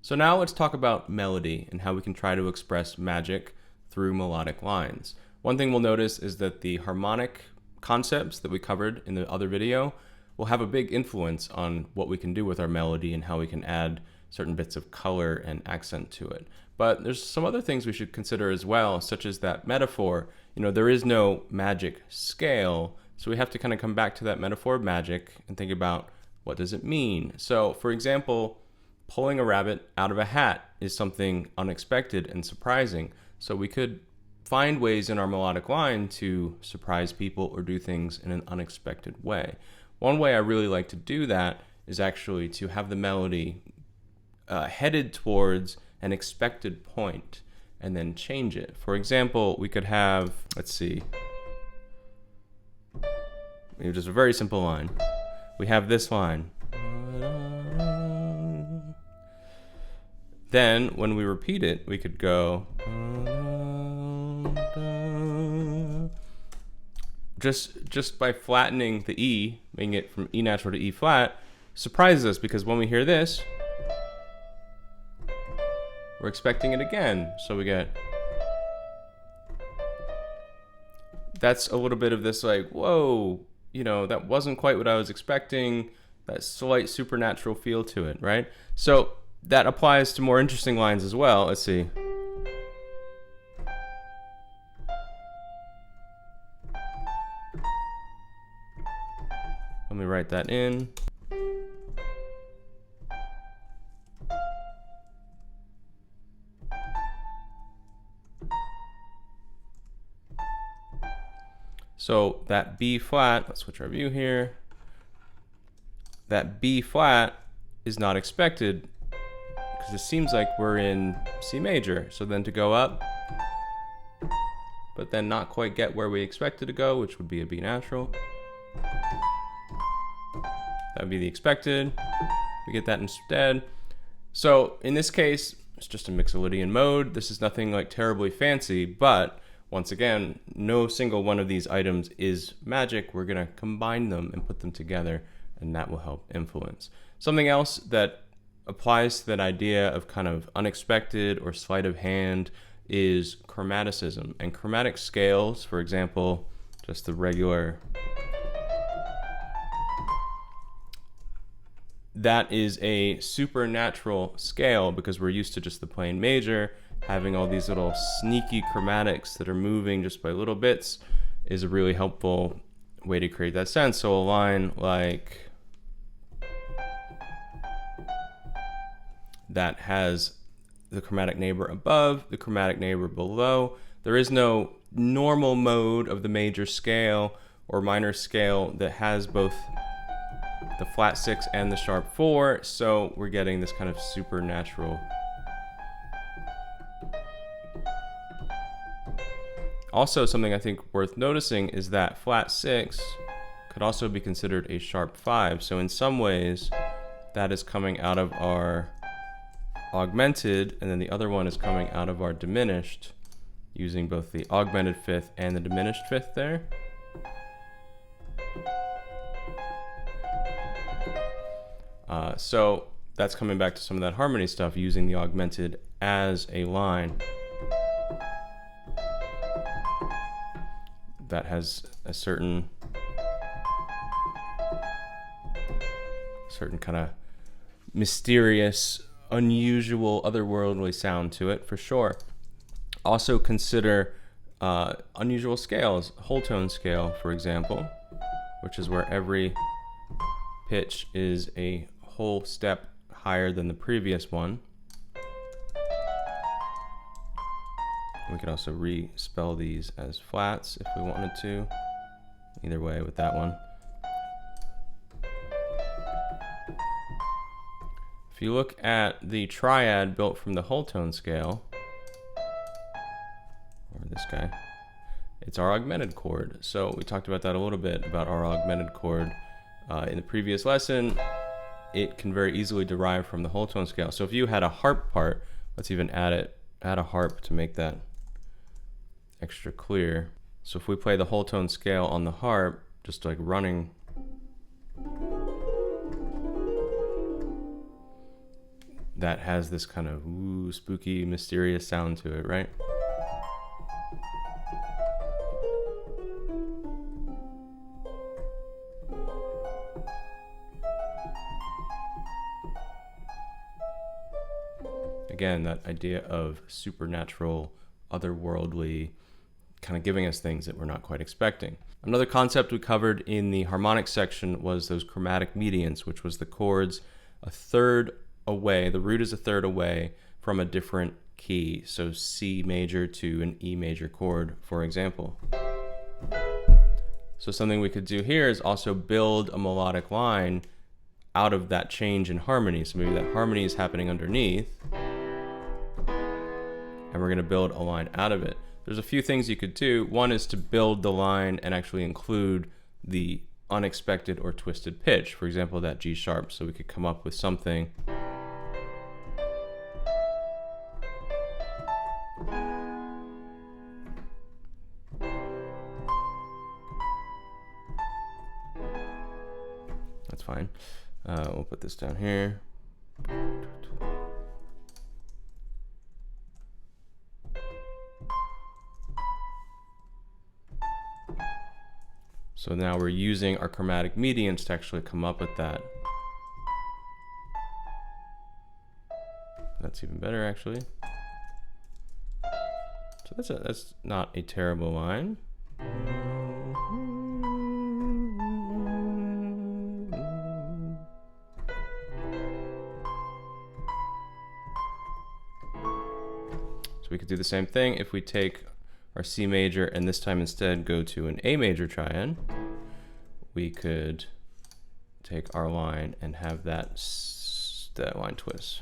So now let's talk about melody and how we can try to express magic through melodic lines. One thing we'll notice is that the harmonic concepts that we covered in the other video will have a big influence on what we can do with our melody and how we can add certain bits of color and accent to it. But there's some other things we should consider as well, such as that metaphor. There is no magic scale, so we have to kind of come back to that metaphor of magic and think about what does it mean. So, for example, pulling a rabbit out of a hat is something unexpected and surprising. So we could find ways in our melodic line to surprise people or do things in an unexpected way. One way I really like to do that is actually to have the melody headed towards an expected point and then change it. For example, we could have, let's see, just a very simple line. We have this line. Then when we repeat it, we could go just by flattening the E, making it from E natural to E flat, surprises us because when we hear this, we're expecting it again. So we get, that's a little bit of this like, whoa, that wasn't quite what I was expecting, that slight supernatural feel to it, right? So that applies to more interesting lines as well. Let's see. Let me write that in. So that B flat, let's switch our view here. That B flat is not expected because it seems like we're in C major. So then to go up, but then not quite get where we expected to go, which would be a B natural. That would be the expected. We get that instead. So in this case, it's just a Mixolydian mode. This is nothing like terribly fancy, but once again, no single one of these items is magic. We're gonna combine them and put them together, and that will help influence. Something else that applies to that idea of kind of unexpected or sleight of hand is chromaticism. And chromatic scales, for example, just the regular, that is a supernatural scale because we're used to just the plain major. Having all these little sneaky chromatics that are moving just by little bits is a really helpful way to create that sense. So a line like that has the chromatic neighbor above, the chromatic neighbor below. There is no normal mode of the major scale or minor scale that has both the flat 6 and the sharp 4, so we're getting this kind of supernatural. Also, something I think worth noticing is that flat 6 could also be considered a sharp 5. So in some ways, that is coming out of our augmented, and then the other one is coming out of our diminished, using both the augmented 5th and the diminished 5th there. So that's coming back to some of that harmony stuff, using the augmented as a line that has a certain kind of mysterious, unusual, otherworldly sound to it, for sure. Also consider unusual scales, whole tone scale, for example, which is where every pitch is a whole step higher than the previous one. We could also re-spell these as flats if we wanted to. Either way with that one. If you look at the triad built from the whole tone scale, or this guy, it's our augmented chord. So we talked about that a little bit, about our augmented chord in the previous lesson. It can very easily derive from the whole tone scale. So if you had a harp part, let's even add a harp to make that extra clear. So if we play the whole tone scale on the harp, just like running, that has this kind of spooky, mysterious sound to it, right? Again, that idea of supernatural, otherworldly, kind of giving us things that we're not quite expecting. Another concept we covered in the harmonic section was those chromatic mediants, which was the chords a third away, the root is a third away from a different key. So C major to an E major chord, for example. So something we could do here is also build a melodic line out of that change in harmony. So maybe that harmony is happening underneath, and we're going to build a line out of it. There's a few things you could do. One is to build the line and actually include the unexpected or twisted pitch. For example, that G sharp. So we could come up with something that's fine. We'll put this down here. So now we're using our chromatic mediants to actually come up with that. That's even better, actually. So that's not a terrible line. So we could do the same thing if we take our C major and this time instead go to an A major triad. We could take our line and have that line twist.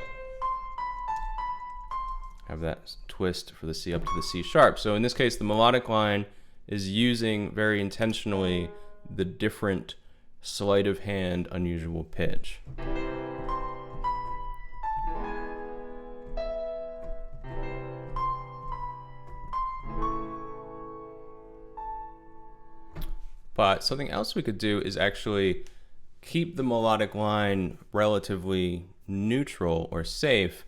Have that twist for the C up to the C sharp. So in this case, the melodic line is using very intentionally the different sleight of hand unusual pitch. But something else we could do is actually keep the melodic line relatively neutral or safe,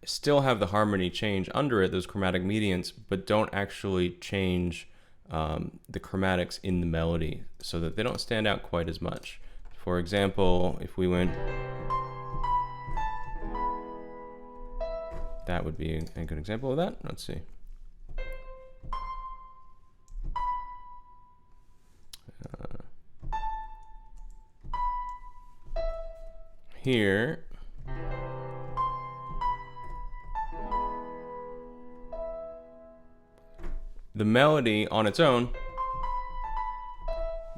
still have the harmony change under it, those chromatic mediants, but don't actually change the chromatics in the melody so that they don't stand out quite as much. For example, if we went, that would be a good example of that. Let's see. Here, the melody on its own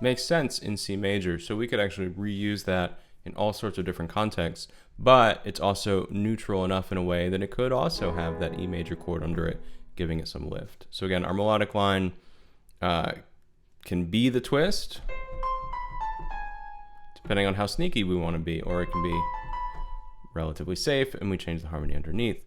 makes sense in C major, so we could actually reuse that in all sorts of different contexts, but it's also neutral enough in a way that it could also have that E major chord under it, giving it some lift. So again, our melodic line can be the twist, depending on how sneaky we want to be, or it can be relatively safe and we change the harmony underneath.